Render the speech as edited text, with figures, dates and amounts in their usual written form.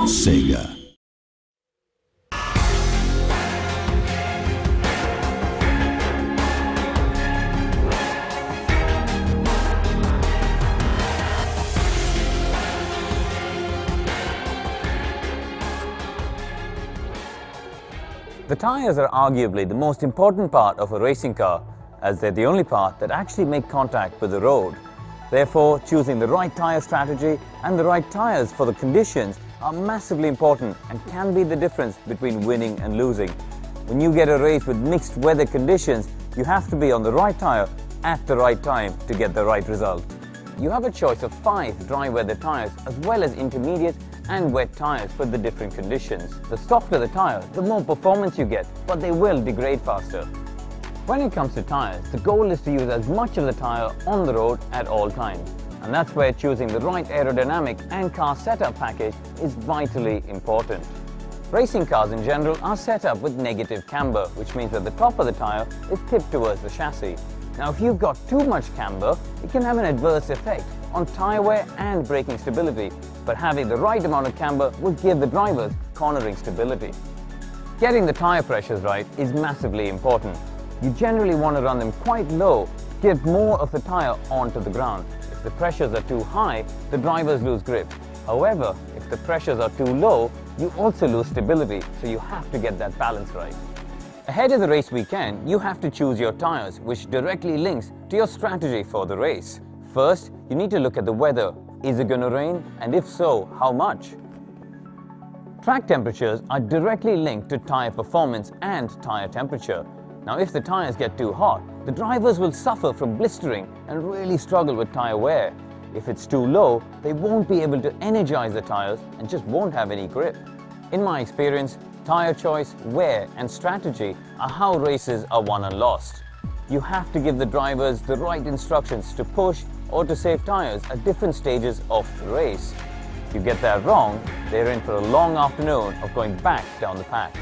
Sega. The tyres are arguably the most important part of a racing car, as they're the only part that actually make contact with the road. Therefore, choosing the right tyre strategy and the right tyres for the conditions are massively important and can be the difference between winning and losing. When you get a race with mixed weather conditions, you have to be on the right tyre at the right time to get the right result. You have a choice of 5 dry weather tyres as well as intermediate and wet tyres for the different conditions. The softer the tyre, the more performance you get, but they will degrade faster. When it comes to tyres, the goal is to use as much of the tyre on the road at all times. And that's where choosing the right aerodynamic and car setup package is vitally important. Racing cars in general are set up with negative camber, which means that the top of the tyre is tipped towards the chassis. Now, if you've got too much camber, it can have an adverse effect on tyre wear and braking stability, but having the right amount of camber will give the drivers cornering stability. Getting the tyre pressures right is massively important. You generally want to run them quite low to get more of the tyre onto the ground. If the pressures are too high, the drivers lose grip. However, if the pressures are too low, you also lose stability, so you have to get that balance right. Ahead of the race weekend, you have to choose your tyres, which directly links to your strategy for the race. First, you need to look at the weather. Is it going to rain? And if so, how much? Track temperatures are directly linked to tyre performance and tyre temperature. Now, if the tyres get too hot, the drivers will suffer from blistering and really struggle with tyre wear. If it's too low, they won't be able to energize the tyres and just won't have any grip. In my experience, tyre choice, wear and strategy are how races are won and lost. You have to give the drivers the right instructions to push or to save tyres at different stages of the race. If you get that wrong, they're in for a long afternoon of going back down the pack.